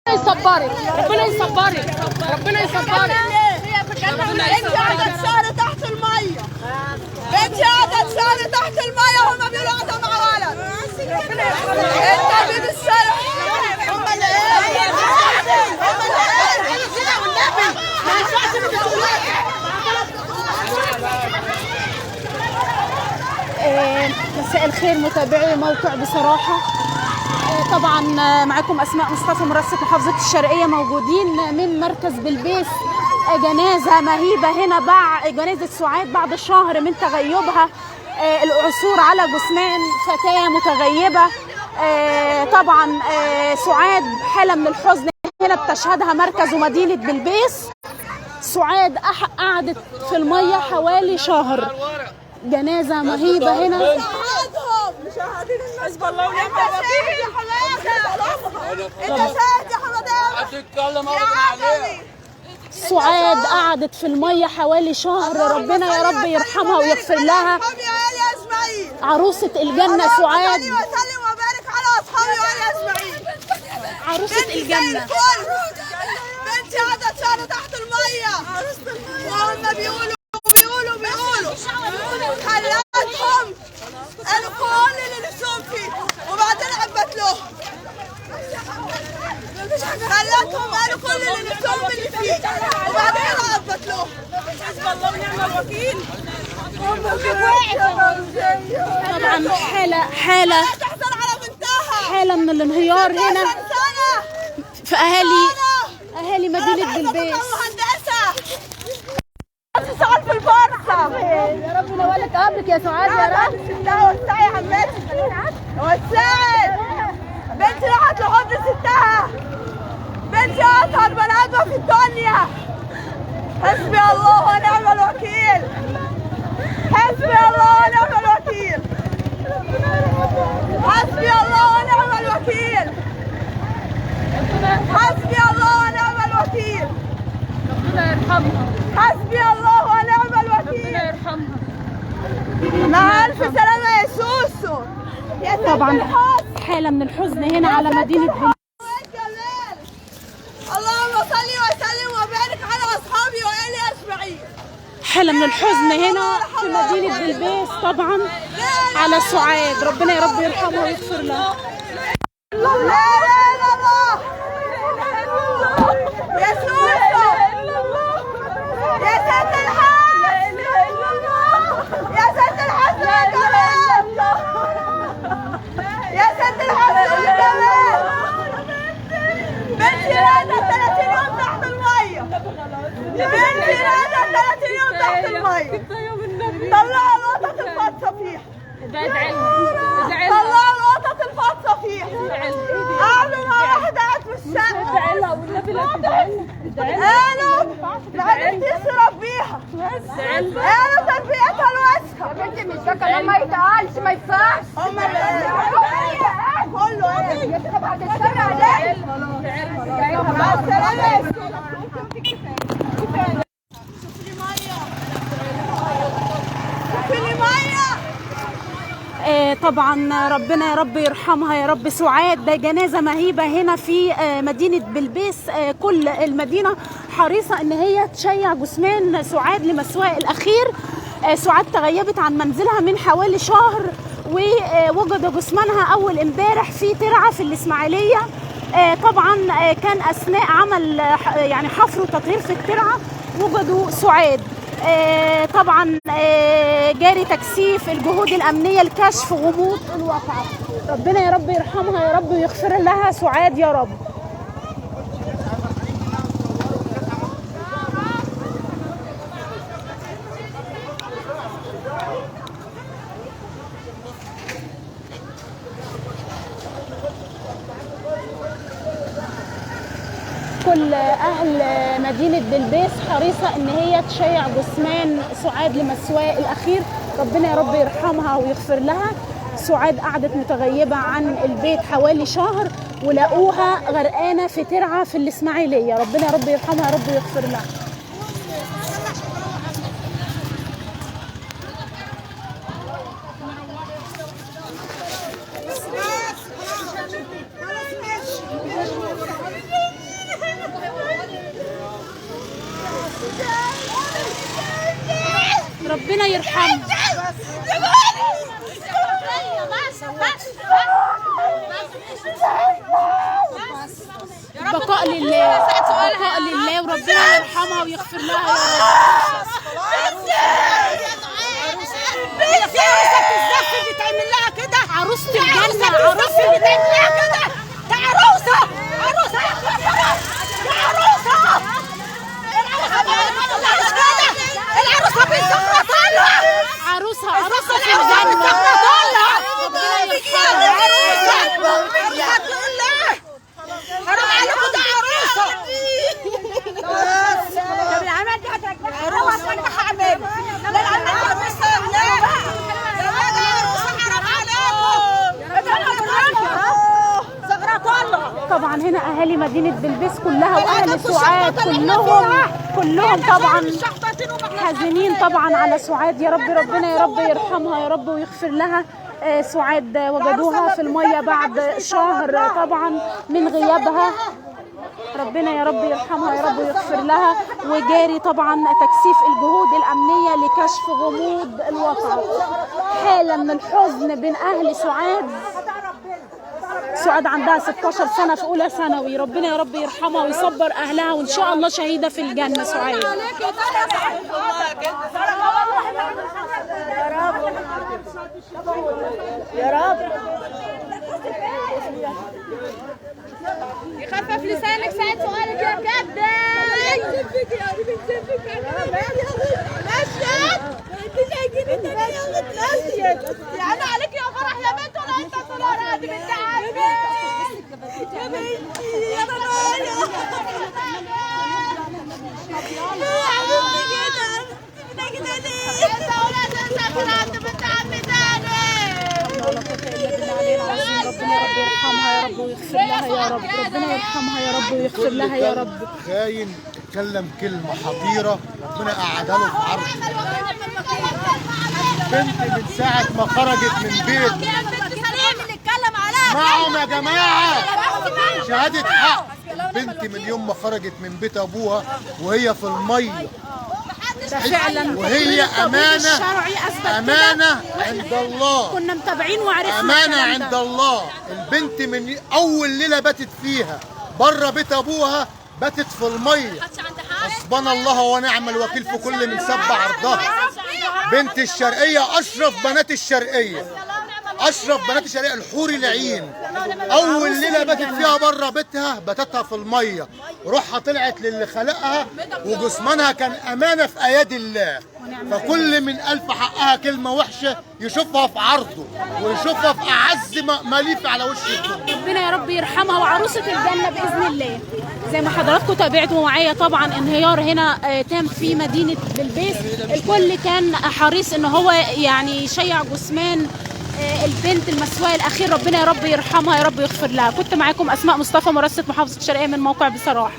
يصبرك، ربنا يصبرك، ربنا يصبرك. انت قاعده شهر تحت الميه، انت قاعده شهر تحت الميه وهم بيقولوا قاعده مع ولد. انت بيد الشرع هم اللي مساء الخير متابعي موقع بصراحة. طبعا معكم أسماء مصطفى مرصد محافظة الشرقية، موجودين من مركز بلبيس. جنازة مهيبة هنا جنازة سعاد بعد شهر من تغيبها، العثور على جثمان فتاة متغيبة. طبعا سعاد حالة من الحزن هنا بتشهدها مركز ومدينة بلبيس. سعاد قعدت في المية حوالي شهر. جنازة مهيبة هنا. مشاهدين حزب الله ونعم الوكيل. انت شاهد يا حمدان. سعاد قعدت في المية حوالي شهر، ربنا يا رب يرحمها ويغفر لها. عروسة الجنة سعاد. وسلم وبارك على اصحابي وعلى اجمعين. عروسة الجنة. بنتي قاعدة شهر تحت المية وهم بيقولوا خلتهم قالوا كل اللي نفسهم فيه وبعدين عبت لهم. خلتهم قالوا كل اللي نفسهم فيه وبعدين عبت لهم. حسب الله ونعم الوكيل. طبعا حالة من الانهيار هنا في اهالي مدينة بلبيس. سعاد في الفرصة. يا رب نولك قبلك يا سعاد يا رب. وسعي يا عمتي وسعي. بنتي راحت لحضن ستها. بنتي أطهر بني آدمة في الدنيا. حسبي الله ونعم الوكيل. حسبي الله ونعم الوكيل. حسبي الله ونعم الوكيل. حسبي الله ونعم الوكيل. ربنا يرحمها. حسبي الله ونعم الوكيل. ربنا يرحمها. مع ألف سلامة يا سوسو. طبعا حالة من الحزن هنا على مدينة بلبيس. اللهم صل وسلم وبارك على أصحابي وآلي أجمعين. حالة من الحزن هنا في مدينة بلبيس طبعا على سعاد، ربنا يا رب يرحمها ويغفر لها. لا إله إلا الله يا سوسو يا ست الحاج يا ست الحاج يا جمال يا ست الحاج يا جمال. بنتي راجعة 30 يوم تحت المية. بنتي راجعة 30 يوم تحت المية. طلعوا القطط الفاطسة فيها. طلعوا القطط الفاطسة فيها. قعدوا مع واحدة قاعدة في الشقة. قالوا العيال تشرب بيها. قالوا تربيتها الوسخة. يا بنتي مش فاكرة ما يتقالش ما ينفعش. هما كله ايه؟ يشرب بعد الشر عليك. مع السلامة. طبعا ربنا يا رب يرحمها يا رب. سعاد ده جنازة مهيبة هنا في مدينة بلبيس. كل المدينة حريصة ان هي تشيع جثمان سعاد لمسواها الاخير. سعاد تغيبت عن منزلها من حوالي شهر، ووجد جثمانها اول امبارح في ترعة في الاسماعيلية. طبعا كان اثناء عمل يعني حفر وتطهير في الترعة وجدوا سعاد. طبعا جاري تكثيف الجهود الامنيه لكشف غموض الواقعه. ربنا يا رب يرحمها يا رب ويغفر لها سعاد يا رب. كل اهل مدينة بلبيس حريصة ان هي تشيع جثمان سعاد لمسواه الاخير. ربنا يا رب يرحمها ويغفر لها. سعاد قعدت متغيبة عن البيت حوالي شهر ولقوها غرقانة في ترعة في الاسماعيلية. ربنا يا رب يرحمها يا رب ويغفر لها. ربنا يرحمها. بقاء لله، بقاء لله، وربنا يرحمها ويغفر لها يا رب. بتعمل لها كده عروسة الجنة، عروسة بتعمل لها كده، ده عروسة عروسة عروسة العروسة بالزفرطالة، عروسة في الجنة، ربنا يرحمها. حرام عليكم، ده عروسة. طب العمل دي هتعملها وانا هعملها. لا العمل دي هتعملها. يا عروسة حرام عليكم. زغرطالة. طبعا هنا اهالي مدينة بلبيس كلها واهل سعاد كلهم طبعا حزينين طبعا على سعاد. يا رب ربنا يا رب يرحمها يا رب ويغفر لها. سعاد وجدوها في المية بعد شهر طبعا من غيابها. ربنا يا رب يرحمها يا رب ويغفر لها. وجاري طبعا تكثيف الجهود الأمنية لكشف غموض الواقع. حالة من الحزن بين أهل سعاد. سعاد عندها 16 سنة في أولى ثانوي. ربنا يا رب يرحمها ويصبر أهلها، وإن شاء الله شهيدة في الجنة سعاد. يا رب يخفف لسانك ساعة سؤالك يا كابتن. بنسفك يا بنسفك يا يعني عليك يا فرح يا بنت، ولا انت طلع راضي بنت عمي يا بنتي يا رنايا كده ليه؟ انت ولا تنسى عند بنت عمي تاني. ربنا يا رب يرحمها يا رب ويغفر لها يا رب. ربنا يرحمها يا رب ويغفر لها يا رب. خاين اتكلم كلمة حقيرة ربنا قعدها له في عرض. بنت من ساعة ما خرجت من بيت معهم يا جماعة شهادة حق. بنت من يوم ما خرجت من بيت أبوها وهي في المية، فعلا وهي أمانة عند الله. كنا متابعين وعرفنا أمانة عند الله. البنت من أول ليلة باتت فيها بره بيت أبوها باتت في المية. حسبنا الله ونعم الوكيل في كل من سب عرضها. بنت الشرقية أشرف بنات الشرقية، أشرف بنات الشرقية الحور العين. أول ليلة باتت فيها بره بيتها باتتها في المية. روحها طلعت للي خلقها، وجسمانها كان أمانة في أيادي الله. فكل من ألف حقها كلمة وحشة يشوفها في عرضه ويشوفها في أعز مليف على وش الدنيا. ربنا يا رب يرحمها وعروسة الجنة بإذن الله. زي ما حضراتكم تابعتوا معايا طبعا انهيار هنا تام في مدينة بلبيس. الكل كان حريص ان هو يعني يشيع جثمان البنت المسواء الأخير. ربنا يا رب يرحمها يا رب ويغفر لها. كنت معاكم أسماء مصطفى مراسلة محافظة الشرقية من موقع بصراحة.